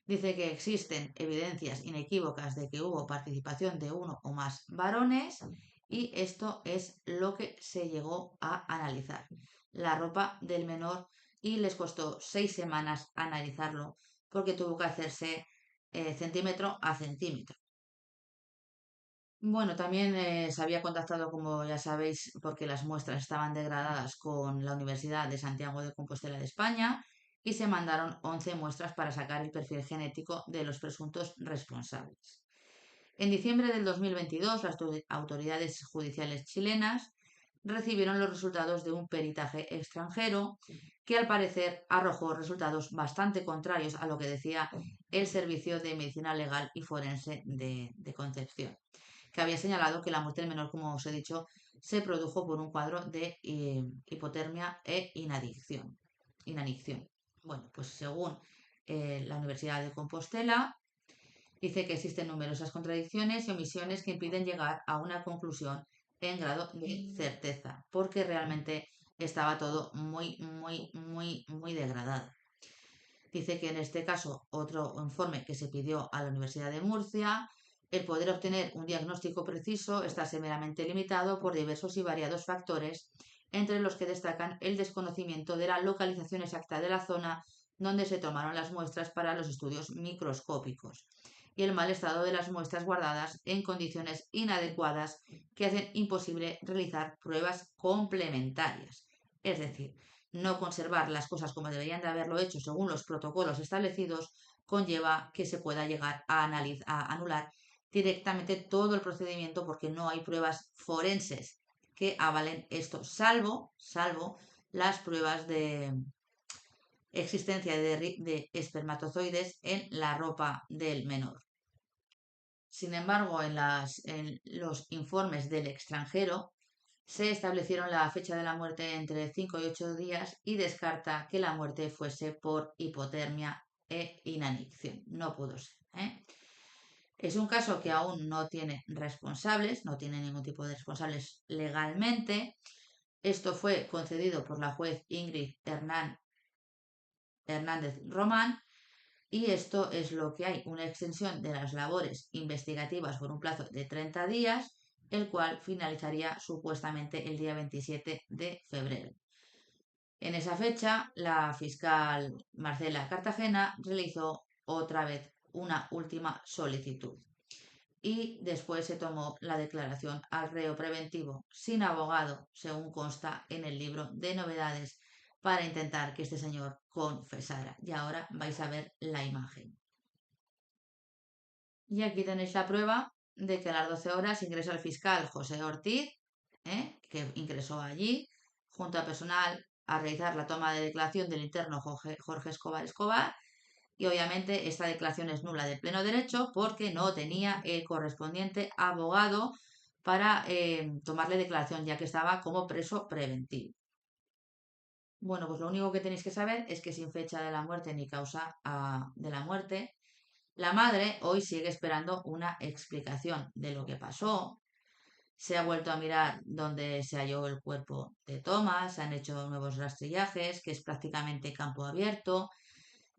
Dice que existen evidencias inequívocas de que hubo participación de uno o más varones y esto es lo que se llegó a analizar. La ropa del menor y les costó 6 semanas analizarlo porque tuvo que hacerse centímetro a centímetro. Bueno, también se había contactado, como ya sabéis, porque las muestras estaban degradadas con la Universidad de Santiago de Compostela de España y se mandaron 11 muestras para sacar el perfil genético de los presuntos responsables. En diciembre del 2022, las autoridades judiciales chilenas recibieron los resultados de un peritaje extranjero que al parecer arrojó resultados bastante contrarios a lo que decía el Servicio de Medicina Legal y Forense de Concepción, que había señalado que la muerte del menor, como os he dicho, se produjo por un cuadro de hipotermia e inanición. Bueno, pues según la Universidad de Compostela, dice que existen numerosas contradicciones y omisiones que impiden llegar a una conclusión en grado de certeza, porque realmente estaba todo muy degradado. Dice que en este caso, otro informe que se pidió a la Universidad de Murcia, el poder obtener un diagnóstico preciso está severamente limitado por diversos y variados factores, entre los que destacan el desconocimiento de la localización exacta de la zona donde se tomaron las muestras para los estudios microscópicos y el mal estado de las muestras guardadas en condiciones inadecuadas que hacen imposible realizar pruebas complementarias. Es decir, no conservar las cosas como deberían de haberlo hecho según los protocolos establecidos conlleva que se pueda llegar a anular directamente todo el procedimiento porque no hay pruebas forenses que avalen esto, salvo las pruebas de existencia de espermatozoides en la ropa del menor. Sin embargo, en los informes del extranjero se establecieron la fecha de la muerte entre 5 y 8 días y descarta que la muerte fuese por hipotermia e inanición. No pudo ser. Es un caso que aún no tiene responsables, no tiene ningún tipo de responsables legalmente. Esto fue concedido por la juez Ingrid Hernández Román y esto es lo que hay, una extensión de las labores investigativas por un plazo de 30 días, el cual finalizaría supuestamente el día 27 de febrero. En esa fecha, la fiscal Marcela Cartagena realizó otra vez una última solicitud y después se tomó la declaración al reo preventivo sin abogado, según consta en el libro de novedades, para intentar que este señor confesara. Y ahora vais a ver la imagen. Y aquí tenéis la prueba de que a las 12 horas ingresa el fiscal José Ortiz, que ingresó allí, junto a personal, a realizar la toma de declaración del interno Jorge Escobar Escobar. Y obviamente esta declaración es nula de pleno derecho porque no tenía el correspondiente abogado para tomarle declaración, ya que estaba como preso preventivo. Bueno, pues lo único que tenéis que saber es que sin fecha de la muerte ni causa de la muerte, la madre hoy sigue esperando una explicación de lo que pasó. Se ha vuelto a mirar dónde se halló el cuerpo de Thomas, se han hecho nuevos rastrillajes, que es prácticamente campo abierto.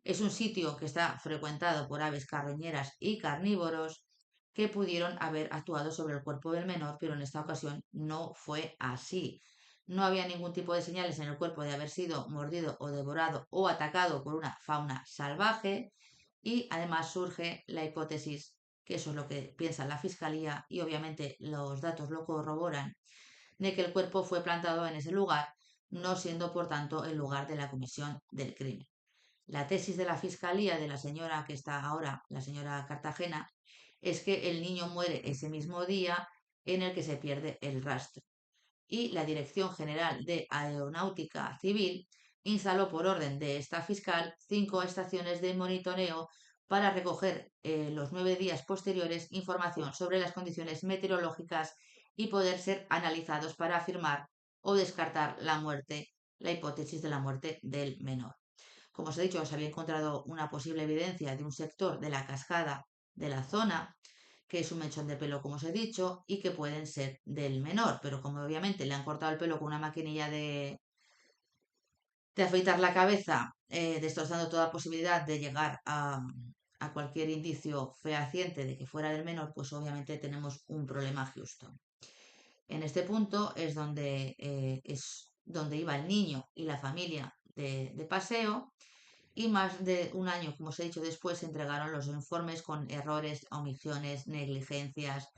Es un sitio que está frecuentado por aves carroñeras y carnívoros que pudieron haber actuado sobre el cuerpo del menor, pero en esta ocasión no fue así. No había ningún tipo de señales en el cuerpo de haber sido mordido o devorado o atacado por una fauna salvaje y además surge la hipótesis, que eso es lo que piensa la fiscalía y obviamente los datos lo corroboran, de que el cuerpo fue plantado en ese lugar, no siendo por tanto el lugar de la comisión del crimen. La tesis de la fiscalía de la señora que está ahora, la señora Cartagena, es que el niño muere ese mismo día en el que se pierde el rastro. Y la Dirección General de Aeronáutica Civil instaló por orden de esta fiscal 5 estaciones de monitoreo para recoger los 9 días posteriores información sobre las condiciones meteorológicas y poder ser analizados para afirmar o descartar la muerte, la hipótesis de la muerte del menor. Como os he dicho, se había encontrado una posible evidencia de un sector de la cascada de la zona, que es un mechón de pelo, como os he dicho, y que pueden ser del menor, pero como obviamente le han cortado el pelo con una maquinilla de afeitar la cabeza, destrozando toda posibilidad de llegar a cualquier indicio fehaciente de que fuera del menor, pues obviamente tenemos un problema justo. En este punto es donde iba el niño y la familia de paseo, y más de un año, como os he dicho después, se entregaron los informes con errores, omisiones, negligencias,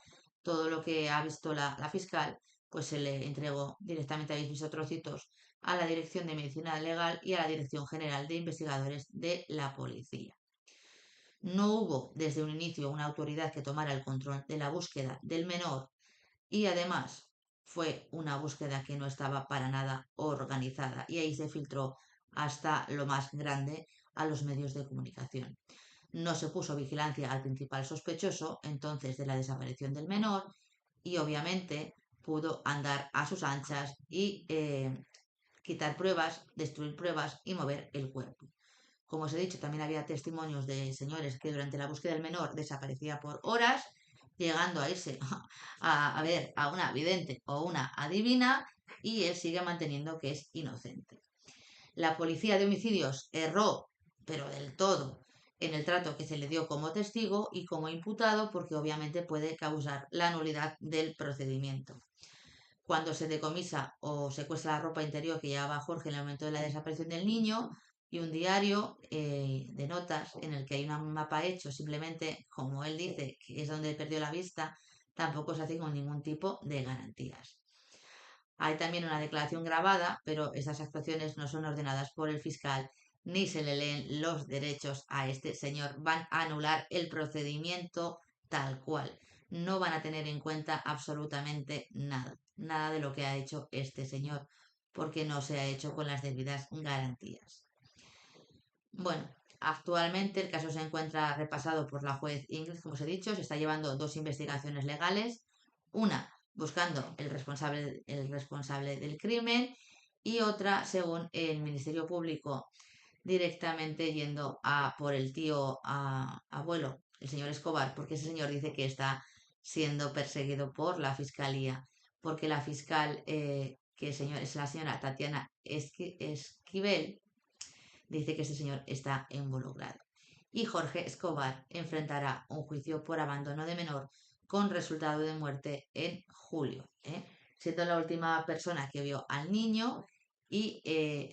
todo lo que ha visto la fiscal, pues se le entregó directamente, habéis visto trocitos, a la Dirección de Medicina Legal y a la Dirección General de Investigadores de la Policía. No hubo desde un inicio una autoridad que tomara el control de la búsqueda del menor y además fue una búsqueda que no estaba para nada organizada y ahí se filtró hasta lo más grande a los medios de comunicación. No se puso vigilancia al principal sospechoso entonces de la desaparición del menor y obviamente pudo andar a sus anchas y quitar pruebas, destruir pruebas y mover el cuerpo. Como os he dicho, también había testimonios de señores que durante la búsqueda del menor desaparecía por horas, llegando a irse a ver a una vidente o una adivina, y él sigue manteniendo que es inocente. La policía de homicidios erró, pero del todo, en el trato que se le dio como testigo y como imputado, porque obviamente puede causar la nulidad del procedimiento. Cuando se decomisa o secuestra la ropa interior que llevaba Jorge en el momento de la desaparición del niño y un diario de notas en el que hay un mapa hecho, simplemente, como él dice, que es donde perdió la vista, tampoco se hace con ningún tipo de garantías. Hay también una declaración grabada, pero esas actuaciones no son ordenadas por el fiscal ni se le leen los derechos a este señor. Van a anular el procedimiento tal cual. No van a tener en cuenta absolutamente nada, nada de lo que ha hecho este señor, porque no se ha hecho con las debidas garantías. Bueno, actualmente el caso se encuentra repasado por la juez Ingrid, como os he dicho, se está llevando 2 investigaciones legales, una buscando el responsable del crimen y otra, según el Ministerio Público, directamente yendo a por el tío abuelo, el señor Escobar, porque ese señor dice que está siendo perseguido por la fiscalía, porque la fiscal, es la señora Tatiana Esquivel, dice que este señor está involucrado. y Jorge Escobar enfrentará un juicio por abandono de menor con resultado de muerte en julio, siendo la última persona que vio al niño y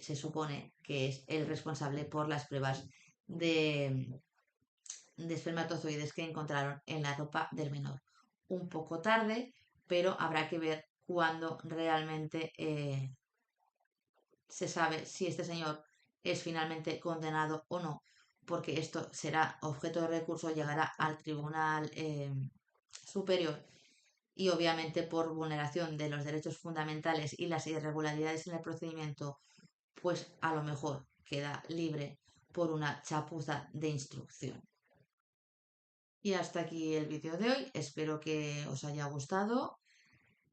se supone que es el responsable por las pruebas de espermatozoides que encontraron en la ropa del menor. Un poco tarde, pero habrá que ver cuándo realmente se sabe si este señor es finalmente condenado o no, porque esto será objeto de recurso, llegará al Tribunal Superior y obviamente por vulneración de los derechos fundamentales y las irregularidades en el procedimiento, pues a lo mejor queda libre por una chapuza de instrucción. Y hasta aquí el vídeo de hoy. Espero que os haya gustado,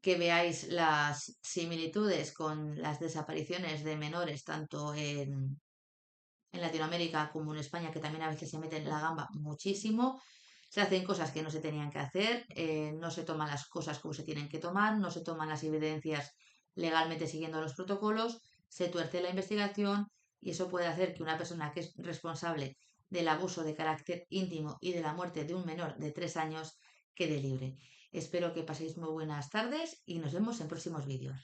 que veáis las similitudes con las desapariciones de menores tanto en Latinoamérica como en España, que también a veces se meten la gamba muchísimo. Se hacen cosas que no se tenían que hacer, no se toman las cosas como se tienen que tomar, no se toman las evidencias legalmente siguiendo los protocolos, se tuerce la investigación y eso puede hacer que una persona que es responsable del abuso de carácter íntimo y de la muerte de un menor de 3 años quede libre. Espero que paséis muy buenas tardes y nos vemos en próximos vídeos.